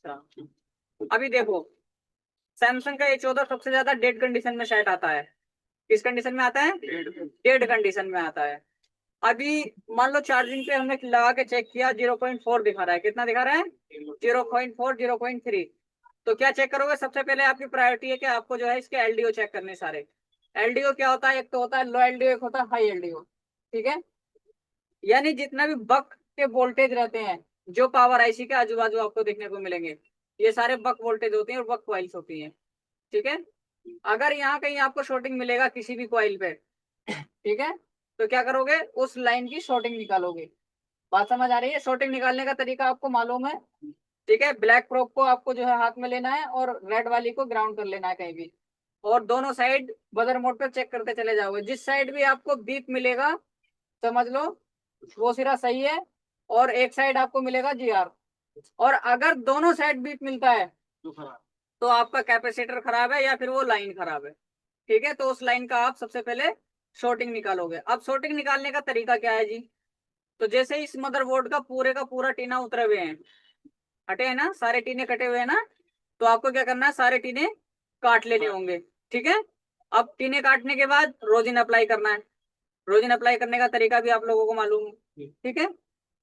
अच्छा, अभी देखो सैमसंग का A14 सबसे ज्यादा डेड कंडीशन में शायद आता है। किस कंडीशन में आता है? डेड कंडीशन में आता है। अभी मान लो चार्जिंग पे हमने लगा के चेक किया, 0.4 दिखा रहा है। कितना दिखा रहा है? 0.4, 0.3। तो क्या चेक करोगे? सबसे पहले आपकी प्रायोरिटी है कि आपको जो है इसके एलडीओ चेक करने सारे। एलडीओ क्या होता है? एक तो होता है लो एलडीओ, एक होता है हाई एलडीओ। ठीक है, यानी जितना भी बक के वोल्टेज रहते हैं जो पावर आईसी के आजू बाजू आपको देखने को मिलेंगे, ये सारे बक वोल्टेज होते हैं और बक कॉइल्स होती हैं। ठीक है, अगर यहाँ कहीं आपको शॉर्टिंग मिलेगा किसी भी कॉइल पे, ठीक है, तो क्या करोगे? उस लाइन की शॉर्टिंग निकालोगे। बात समझ आ रही है? शॉर्टिंग निकालने का तरीका आपको मालूम है? ठीक है, ब्लैक प्रोब को आपको जो है हाथ में लेना है और रेड वाली को ग्राउंड कर लेना है कहीं भी, और दोनों साइड बजर मोड पर चेक करते चले जाओगे। जिस साइड भी आपको बीप मिलेगा समझ लो वो सिरा सही है, और एक साइड आपको मिलेगा जीआर। और अगर दोनों साइड बीप मिलता है तो आपका कैपेसिटर खराब है या फिर वो लाइन खराब है। ठीक है, तो उस लाइन का आप सबसे पहले शॉर्टिंग निकालोगे। अब शॉर्टिंग निकालने का तरीका क्या है जी? तो जैसे इस मदरबोर्ड का पूरा टीना उतरे हुए हैं, हटे हैं ना, सारे टीने कटे हुए हैं ना, तो आपको क्या करना है? सारे टीने काट लेने होंगे। ठीक है, अब टीने काटने के बाद रोजिन अप्लाई करना है। रोजिन अप्लाई करने का तरीका भी आप लोगों को मालूम है। ठीक है,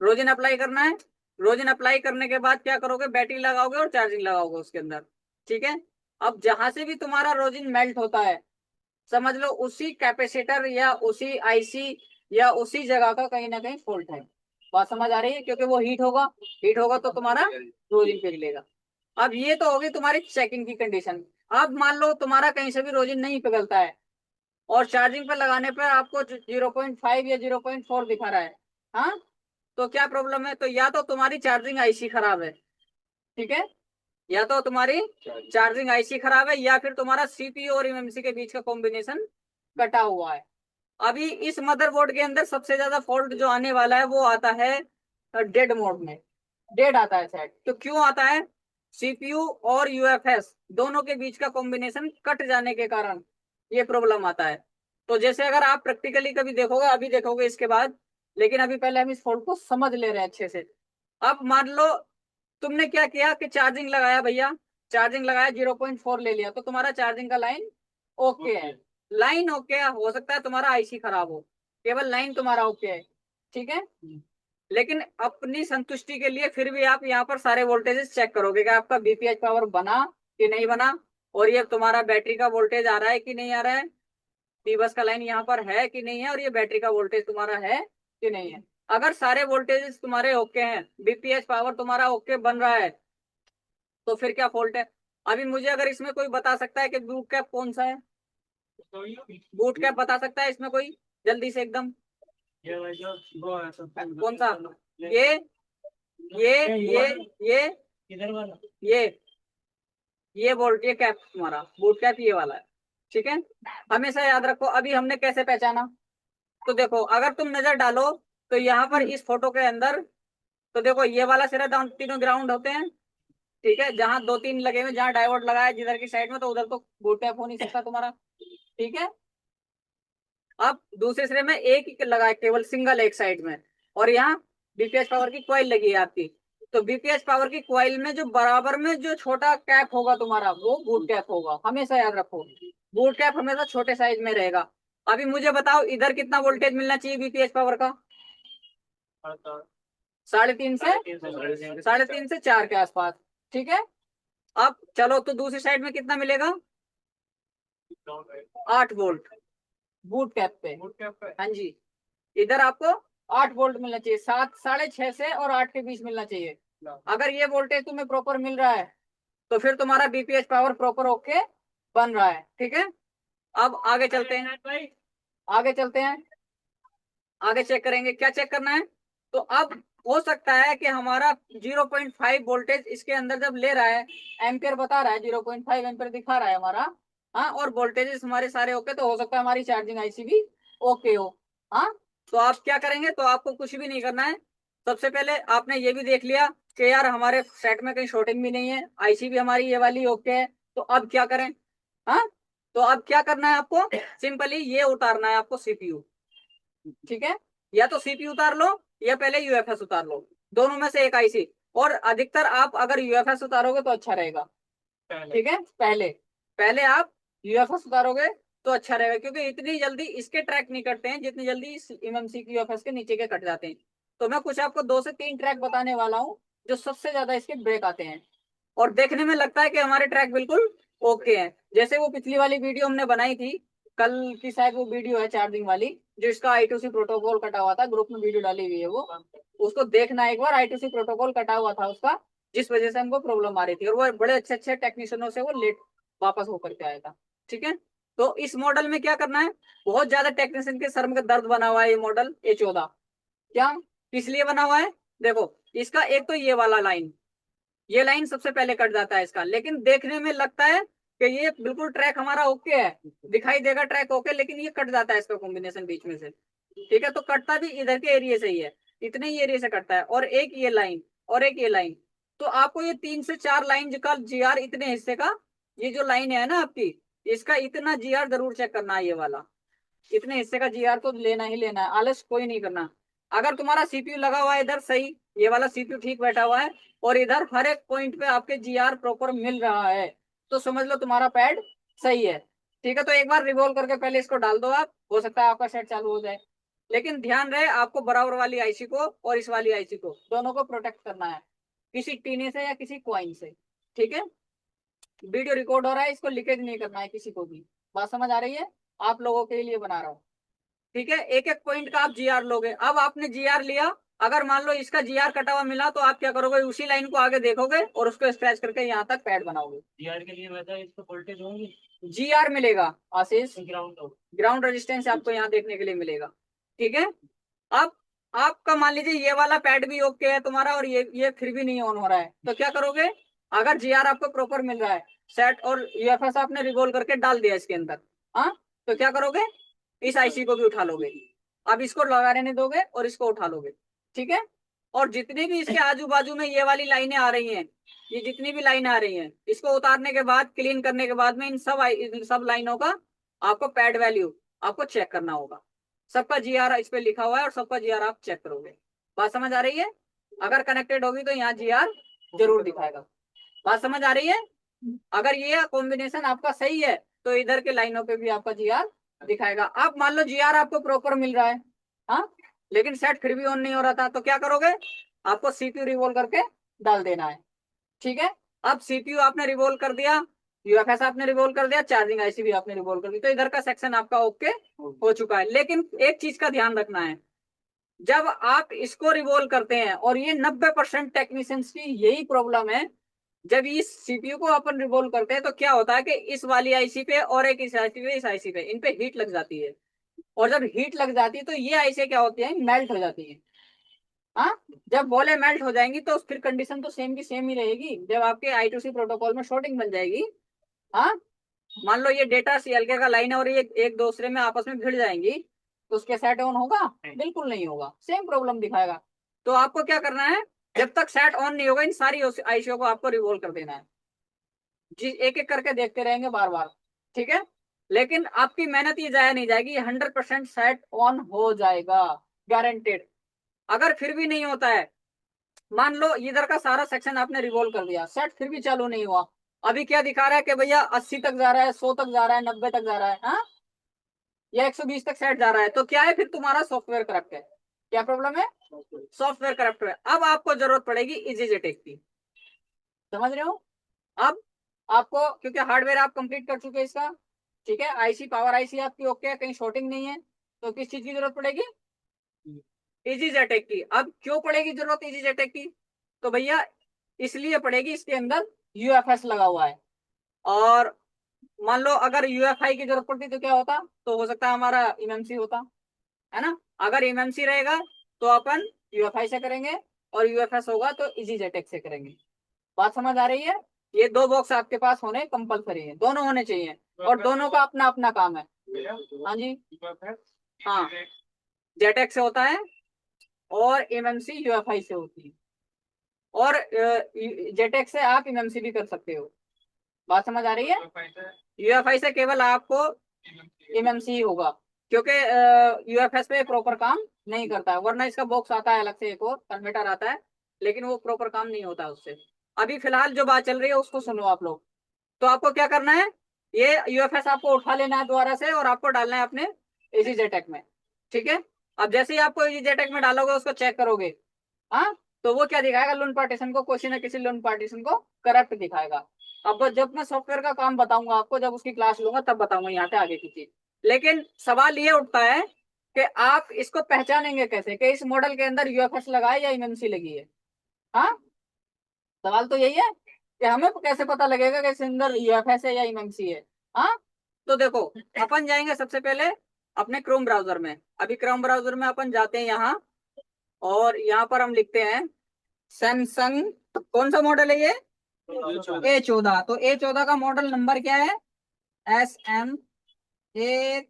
रोजिन अप्लाई करना है। रोजिन अप्लाई करने के बाद क्या करोगे? बैटरी लगाओगे और चार्जिंग लगाओगे उसके अंदर। ठीक है, अब जहां से भी तुम्हारा रोजिन मेल्ट होता है समझ लो उसी कैपेसिटर या उसी आईसी या उसी जगह का कहीं ना कहीं फॉल्ट है। बात समझ आ रही है? क्योंकि वो हीट होगा, हीट होगा तो तुम्हारा रोजिन पिघलेगा। अब ये तो होगी तुम्हारी चेकिंग की कंडीशन। अब मान लो तुम्हारा कहीं से भी रोजिन नहीं पिघलता है और चार्जिंग पे लगाने पर आपको 0.5 या 0.4 दिखा रहा है। हाँ, तो क्या प्रॉब्लम है? तो या तो तुम्हारी चार्जिंग आईसी खराब है, ठीक है, या तो तुम्हारी चार्जिंग आईसी खराब है, या फिर तुम्हारा सीपीयू और एमएमसी के बीच का कॉम्बिनेशन कटा हुआ है। अभी इस मदरबोर्ड के अंदर सबसे ज्यादा फॉल्ट जो आने वाला है वो आता है डेड मोड में। डेड आता है शायद, तो क्यों आता है? सीपीयू और यूएफएस दोनों के बीच का कॉम्बिनेशन कट जाने के कारण ये प्रॉब्लम आता है। तो जैसे अगर आप प्रैक्टिकली कभी देखोगे, अभी देखोगे इसके बाद, लेकिन अभी पहले हम इस फॉल्ट को समझ ले रहे हैं अच्छे से। अब मान लो तुमने क्या किया कि चार्जिंग लगाया भैया, चार्जिंग लगाया 0.4 ले लिया, तो तुम्हारा चार्जिंग का लाइन ओके है। लाइन ओके है, हो सकता है तुम्हारा आईसी खराब हो, केवल लाइन तुम्हारा ओके है। ठीक है, लेकिन अपनी संतुष्टि के लिए फिर भी आप यहाँ पर सारे वोल्टेजेस चेक करोगे कि आपका बीपीएच पावर बना कि नहीं बना, और ये तुम्हारा बैटरी का वोल्टेज आ रहा है कि नहीं आ रहा है, पी बस का लाइन यहाँ पर है कि नहीं है, और ये बैटरी का वोल्टेज तुम्हारा है कि नहीं है। अगर सारे वोल्टेजेस तुम्हारे ओके हैं, बीपीएच पावर तुम्हारा ओके बन रहा है, तो फिर क्या फॉल्ट है? अभी मुझे अगर इसमें कोई बता सकता है कि बूट कैप कौन सा है? बूट कैप बता सकता है इसमें कोई जल्दी से एकदम? कौन सा? ये ये ये इधर वाला ये ये बोल्ट, ये कैप तुम्हारा बूट कैप ये वाला है। ठीक है, हमेशा याद रखो। अभी हमने कैसे पहचाना? तो देखो अगर तुम नजर डालो तो यहाँ पर इस फोटो के अंदर, तो देखो ये वाला सिरा तीनों ग्राउंड होते हैं। ठीक है, जहां दो तीन लगे हुए, जहां डायोड लगा है जिधर की साइड में, तो उधर तो बूट कैप हो नहीं सकता तुम्हारा। ठीक है, अब दूसरे सिरे में एक ही लगा है, केवल सिंगल एक साइड में, और यहाँ बीपीएच पावर की कॉइल लगी है आपकी। तो बीपीएच पावर की कॉइल में जो बराबर में जो छोटा कैप होगा तुम्हारा वो बूट कैप होगा। हमेशा याद रखो, बूट कैप हमेशा छोटे साइज में रहेगा। अभी मुझे बताओ इधर कितना वोल्टेज मिलना चाहिए बीपीएच पावर का? 3.5 से 4 के आसपास। ठीक है, अब चलो तो दूसरी साइड में कितना मिलेगा? 8 वोल्ट बूट कैप पे। हाँ जी, इधर आपको 8 वोल्ट मिलना चाहिए, 7, 6.5 से और 8 के बीच मिलना चाहिए। अगर ये वोल्टेज तुम्हें प्रॉपर मिल रहा है तो फिर तुम्हारा बीपीएच पावर प्रॉपर ओके बन रहा है। ठीक है, अब आगे चलते हैं, आगे चलते हैं, आगे चेक करेंगे। क्या चेक करना है? तो अब हो सकता है कि हमारा 0.5 वोल्टेज इसके अंदर जब ले रहा है, एम्पियर बता रहा है, 0.5 एम्पियर दिखा रहा है हमारा। हाँ, और वोल्टेजेस हमारे सारे ओके, तो हो सकता है हमारी चार्जिंग आईसी भी ओके हो। हाँ, तो आप क्या करेंगे? तो आपको कुछ भी नहीं करना है। सबसे पहले आपने ये भी देख लिया कि यार हमारे सेट में कहीं शॉर्टिंग भी नहीं है, आईसी भी हमारी ये वाली ओके है। तो अब क्या करें? हाँ, तो अब क्या करना है आपको? सिंपली ये उतारना है आपको सीपीयू। ठीक है, या तो सीपीयू उतार लो या पहले यूएफएस उतार लो, दोनों में से एक आईसी। और अधिकतर आप अगर यूएफएस उतारोगे तो अच्छा रहेगा, ठीक है। पहले पहले आप यूएफएस उतारोगे तो अच्छा रहेगा, क्योंकि इतनी जल्दी इसके ट्रैक नहीं कटते हैं जितनी जल्दी इस एमएमसी की यूएफएस के नीचे के कट जाते हैं। तो मैं कुछ आपको 2 से 3 ट्रैक बताने वाला हूँ जो सबसे ज्यादा इसके ब्रेक आते हैं, और देखने में लगता है कि हमारे ट्रैक बिल्कुल ओके हैं। जैसे वो पिछली वाली वीडियो हमने बनाई थी, कल की शायद वो वीडियो है चार्जिंग वाली, जो इसका I2C प्रोटोकॉल कटा हुआ था, ग्रुप में वीडियो डाली हुई है वो, उसको देखना एक बार। I2C प्रोटोकॉल कटा हुआ था उसका, जिस वजह से हमको प्रॉब्लम आ रही थी, और वो बड़े अच्छे अच्छे टेक्नीशियनों से वो लेट वापस होकर के आया था, ठीक है। तो इस मॉडल में क्या करना है, बहुत ज्यादा टेक्नीशियन के सर में दर्द बना हुआ है ये मॉडल A14। क्या, किस लिए बना हुआ है, देखो इसका एक तो ये वाला लाइन, ये लाइन सबसे पहले कट जाता है इसका, लेकिन देखने में लगता है कि ये बिल्कुल ट्रैक हमारा ओके है, दिखाई देगा ट्रैक ओके, लेकिन ये कट जाता है इसका कॉम्बिनेशन बीच में से, ठीक है। तो कटता भी इधर के एरिया से ही है, इतने ही एरिया से कटता है, और एक ये लाइन और एक ये लाइन। तो आपको ये 3 से 4 लाइन का जीआर, इतने हिस्से का ये जो लाइन है ना आपकी, इसका इतना जीआर जरूर चेक करना है, ये वाला इतने हिस्से का जीआर तो लेना ही लेना है, आलस कोई नहीं करना। अगर तुम्हारा सीपीयू लगा हुआ है इधर सही, ये वाला सीपीयू ठीक बैठा हुआ है, और इधर हर एक पॉइंट पे आपके जीआर प्रॉपर मिल रहा है, तो समझ लो तुम्हारा पैड सही है, ठीक है। तो एक बार रिवॉल्व करके पहले इसको डाल दो आप, हो सकता है आपका सेट चालू हो जाए। लेकिन ध्यान रहे आपको बराबर वाली आईसी को और इस वाली आईसी को दोनों को प्रोटेक्ट करना है, किसी टीने से या किसी कॉइन से, ठीक है। वीडियो रिकॉर्ड हो रहा है, इसको लीकेज नहीं करना है किसी को भी, बात समझ आ रही है, आप लोगों के लिए बना रहा हूँ, ठीक है। एक एक पॉइंट का आप जीआर लोगे। अब आपने जीआर लिया, अगर मान लो इसका जीआर कटा हुआ मिला, तो आप क्या करोगे, उसी लाइन को आगे देखोगे और उसको स्क्रैच करके यहाँ तक पैड बनाओगे। जीआर के लिए वैसा इसको वोल्टेज होंगी, जीआर मिलेगा आशीष, ग्राउंड रेजिस्टेंस आपको यहाँ देखने के लिए मिलेगा, ठीक है। अब आपका मान लीजिए ये वाला पैड भी ओके है तुम्हारा, और ये फिर भी नहीं ऑन हो रहा है, तो क्या करोगे, अगर जीआर आपको प्रॉपर मिल रहा है सेट, और यूएफएस आपने रिवॉल्व करके डाल दिया इसके अंदर, हाँ, तो क्या करोगे, इस आईसी को भी उठा लोगे। अब इसको लगाने नहीं दोगे और इसको उठा लोगे, ठीक है। और जितनी भी इसके आजू बाजू में ये वाली लाइनें आ रही हैं, ये जितनी भी लाइनें आ रही हैं, इसको उतारने के बाद, क्लीन करने के बाद में इन सब लाइनों का आपको पैड वैल्यू आपको चेक करना होगा। सबका जीआर इस पे लिखा हुआ है, और सबका जीआर आप चेक करोगे। बात समझ आ रही है, अगर कनेक्टेड होगी तो यहाँ जीआर जरूर दिखाएगा। बात समझ आ रही है, अगर ये कॉम्बिनेशन आपका सही है तो इधर के लाइनों पे भी आपका जीआर दिखाएगा। अब मान लो जीआर आपको प्रॉपर मिल रहा है, हाँ, लेकिन सेट फिर भी ऑन नहीं हो रहा था, तो क्या करोगे, आपको सीपीयू रिवॉल्व करके डाल देना है, ठीक है। अब सीपीयू आपने रिवॉल्व कर दिया, यूएफएस आपने रिवॉल्व कर दिया, चार्जिंग आईसी भी आपने रिवॉल्व कर दी, तो इधर का सेक्शन आपका ओके हो चुका है। लेकिन एक चीज का ध्यान रखना है, जब आप इसको रिवॉल्व करते हैं, और ये 90% टेक्नीशियंस की यही प्रॉब्लम है, जब इस सीपीयू को अपन रिवॉल्व करते हैं तो क्या होता है कि इस वाली आईसी पे और एक इस आईसी पे, इस आईसी पे, इन पे हीट लग जाती है, और जब हीट लग जाती है तो ये आईसी क्या होती है, मेल्ट हो जाती है, हाँ। जब बोले मेल्ट हो जाएंगी तो फिर कंडीशन तो सेम की सेम ही रहेगी, जब आपके I2C प्रोटोकॉल में शॉर्टिंग बन जाएगी, हाँ, मान लो ये डेटा सीएलके का लाइन है और ये एक दूसरे में आपस में भिड़ जाएंगी, तो उसके सेट ऑन होगा, बिल्कुल नहीं होगा, सेम प्रॉब्लम दिखाएगा। तो आपको क्या करना है, जब तक सेट ऑन नहीं होगा इन सारी आईसीओ को आपको रिवॉल्व कर देना है, जी, एक एक करके देखते रहेंगे बार बार, ठीक है। लेकिन आपकी मेहनत ये जाया नहीं जाएगी, 100% सेट ऑन हो जाएगा, गारंटेड। अगर फिर भी नहीं होता है, मान लो इधर का सारा सेक्शन आपने रिवॉल्व कर दिया, सेट फिर भी चालू नहीं हुआ, अभी क्या दिखा रहा है कि भैया 80 तक जा रहा है, 100 तक जा रहा है, 90 तक जा रहा है, हाँ, या 120 तक सेट जा रहा है, तो क्या है, फिर तुम्हारा सॉफ्टवेयर करप्ट है। क्या प्रॉब्लम है, सॉफ्टवेयर करप्ट है। अब आपको जरूरत पड़ेगी इजीजेटेक की, समझ रहे हो। अब आपको, क्योंकि हार्डवेयर आप कंप्लीट कर चुके हैं इसका, ठीक है, आईसी पावर आईसी आपकी ओके है, कहीं शॉर्टिंग नहीं है, तो किस चीज की जरूरत पड़ेगी, इजीजेटेक की। अब क्यों पड़ेगी जरूरत इजीजेटेक की, तो भैया इसलिए पड़ेगी, इसके अंदर यूएफएस लगा हुआ है, और मान लो अगर यूएफआई की जरूरत पड़ती तो क्या होता, तो हो सकता है हमारा एमएमसी होता, है ना। अगर एमएमसी रहेगा तो अपन यूएफआई से करेंगे, और यूएफएस होगा तो इजीजेटेक से करेंगे। बात समझ आ रही है, ये 2 बॉक्स आपके पास होने कंपलसरी है, दोनों होने चाहिए, और दोनों का अपना अपना काम है। हाँ जी, हाँ, जेटेक से होता है, और एमएमसी यूएफआई से होती है, और जेटेक से आप एमएमसी भी कर सकते हो। बात समझ आ रही है, यूएफआई से केवल आपको एमएमसी ही होगा, क्योंकि यूएफएस पे प्रॉपर काम नहीं करता है, वरना इसका बॉक्स आता है अलग से, एक और कन्वर्टर आता है, लेकिन वो प्रॉपर काम नहीं होता उससे। अभी फिलहाल जो बात चल रही है उसको सुनो आप लोग। तो आपको क्या करना है, ये यूएफएस आपको उठा लेना है दोबारा से और आपको डालना है अपने इजी जेटेक में। ठीक है। अब जैसे ही आपको इजी जेटेक में डालोगे उसको चेक करोगे, हाँ, तो वो क्या दिखाएगा, लोन पार्टीशन को, किसी न किसी लोन पार्टीशन को करप्ट दिखाएगा। अब जब मैं सॉफ्टवेयर का काम बताऊंगा आपको, जब उसकी क्लास लूंगा तब बताऊंगा यहाँ पे आगे की चीज। लेकिन सवाल ये उठता है कि आप इसको पहचानेंगे कैसे कि इस मॉडल के अंदर यूएफएस लगा है या एमएमसी लगी है। हाँ, सवाल तो यही है कि हमें कैसे पता लगेगा कि इसके अंदर यूएफएस है या एमएमसी है। हाँ, तो देखो, अपन जाएंगे सबसे पहले अपने क्रोम ब्राउजर में। अभी क्रोम ब्राउजर में अपन जाते हैं यहाँ, और यहाँ पर हम लिखते हैं सैमसंग, कौन सा मॉडल है ये, A14। तो A14 का मॉडल नंबर क्या है, SM ए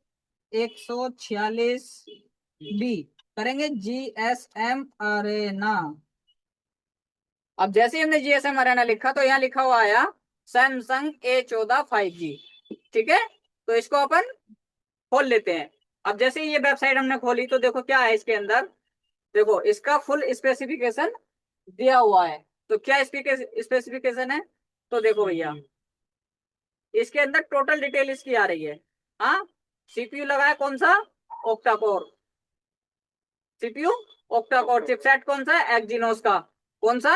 146B। करेंगे GSM अरेना। अब जैसे ही हमने GSM अरेना लिखा तो यहाँ लिखा हुआ आया सैमसंग A14 5G। ठीक है, तो इसको अपन खोल लेते हैं। अब जैसे ही ये वेबसाइट हमने खोली तो देखो क्या है इसके अंदर। देखो इसका फुल स्पेसिफिकेशन दिया हुआ है। तो क्या स्पेसिफिकेशन है, तो देखो भैया, इसके अंदर टोटल डिटेल इसकी आ रही है। हाँ, सीपीयू लगा है कौन सा, octa core CPU, octa core. Chipset कौन सा है, एक्जीनोस का, कौन सा।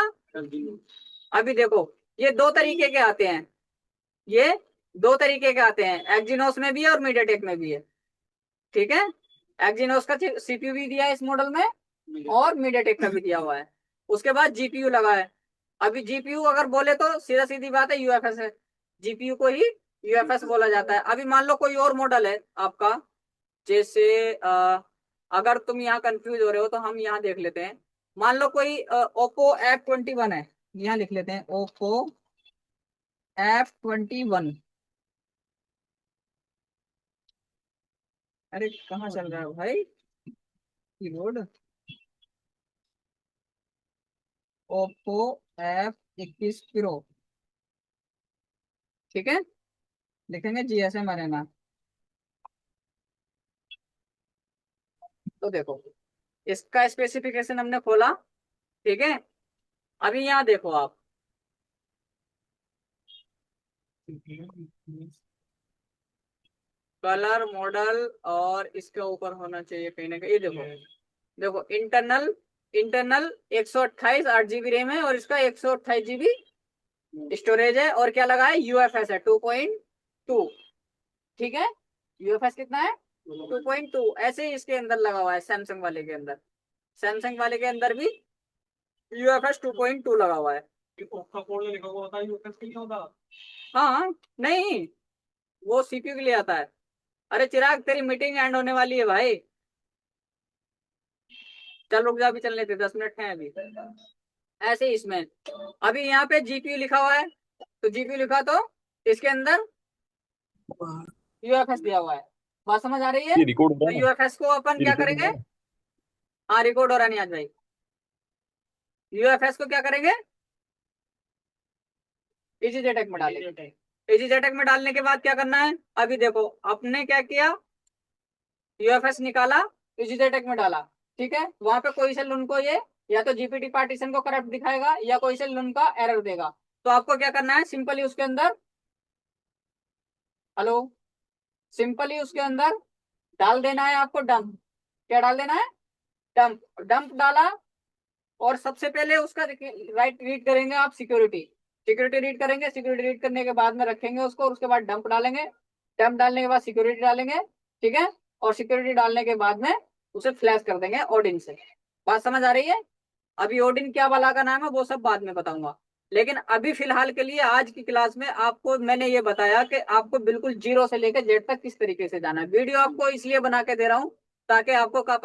अभी देखो, ये दो तरीके के आते हैं, ये दो तरीके के आते हैं, एक्जीनोस में भी है और मीडियाटेक में भी है। ठीक है, एक्जीनोस का सीपीयू भी दिया है इस मॉडल में और मीडियाटेक का भी दिया हुआ है। उसके बाद जीपीयू लगा है। अभी जीपीयू अगर बोले तो सीधा सीधी बात है यूएफएस है, जीपीयू को ही यूएफएस बोला जाता है। अभी मान लो कोई और मॉडल है आपका, जैसे अगर तुम यहाँ कंफ्यूज हो रहे हो तो हम यहाँ देख लेते हैं। मान लो कोई ओप्पो F21 है, यहाँ लिख लेते हैं ओप्पो F21। अरे कहाँ चल रहा है भाई कीबोर्ड, ओप्पो F21 प्रो। ठीक है, लिखेंगे GSM अरेना। तो देखो इसका स्पेसिफिकेशन हमने खोला। ठीक है, अभी यहाँ देखो आप, कलर मॉडल और इसके ऊपर होना चाहिए कहीं ना कहीं, ये देखो, देखो इंटरनल, इंटरनल 128 8 GB रैम है और इसका 128 GB स्टोरेज है। और क्या लगा है, यूएफएस है 2.2। ठीक है, यूएफएस कितना है, 2.2। ऐसे ही इसके अंदर लगा हुआ है सैमसंग वाले के अंदर, सैमसंग वाले के अंदर भी यूएफएस 2.2 लगा हुआ है। लिखा हुआ होता है यूएफएस के लिए होता। हाँ, नहीं, वो सीपीयू के लिए आता है। अरे चिराग, तेरी मीटिंग एंड होने वाली है भाई, चल रुक जा, अभी चलने दे, 10 मिनट है अभी। ऐसे ही इसमें अभी यहाँ पे जीपीयू लिखा हुआ है, तो जीपीयू लिखा तो इसके अंदर यूएफएस दिया हुआ है। बात समझ आ रही है, ये रिकॉर्ड हो तो रहा है ना, यूएफएस को अपन ये क्या रिकॉर्ड हो करेंगे। रहा है ना। हाँ, रिकॉर्ड हो रहा नहीं आज भाई। यूएफएस को क्या करेंगे, इजी जेटेक में डालेंगे। इजी जेटेक में डालने के बाद क्या करना है, अभी देखो आपने क्या किया, यूएफएस निकाला, इजी जेटेक में डाला। ठीक है, वहां पे कोई से उनको ये या तो जीपीटी पार्टीशन को करप्ट दिखाएगा या कोई से उनका एरर देगा। तो आपको क्या करना है, सिंपली उसके अंदर, हेलो, सिंपली उसके अंदर डाल देना है आपको डंप। क्या डाल देना है, डंप। डंप डाला और सबसे पहले उसका राइट रीड करेंगे आप, सिक्योरिटी, सिक्योरिटी रीड करेंगे। सिक्योरिटी रीड करने के बाद में रखेंगे उसको और उसके बाद डंप डालेंगे। डंप डालने के बाद सिक्योरिटी डालेंगे। ठीक है, और सिक्योरिटी डालने के बाद में उसे फ्लैश कर देंगे ओडिन से। बात समझ आ रही है। अभी ओडिन क्या वाला का नाम है वो सब बाद में बताऊंगा, लेकिन अभी फिलहाल के लिए आज की क्लास में आपको मैंने ये बताया कि आपको बिल्कुल जीरो से लेकर जेड तक किस तरीके से जाना है। वीडियो आपको इसलिए बना के दे रहा हूँ ताकि आपको पास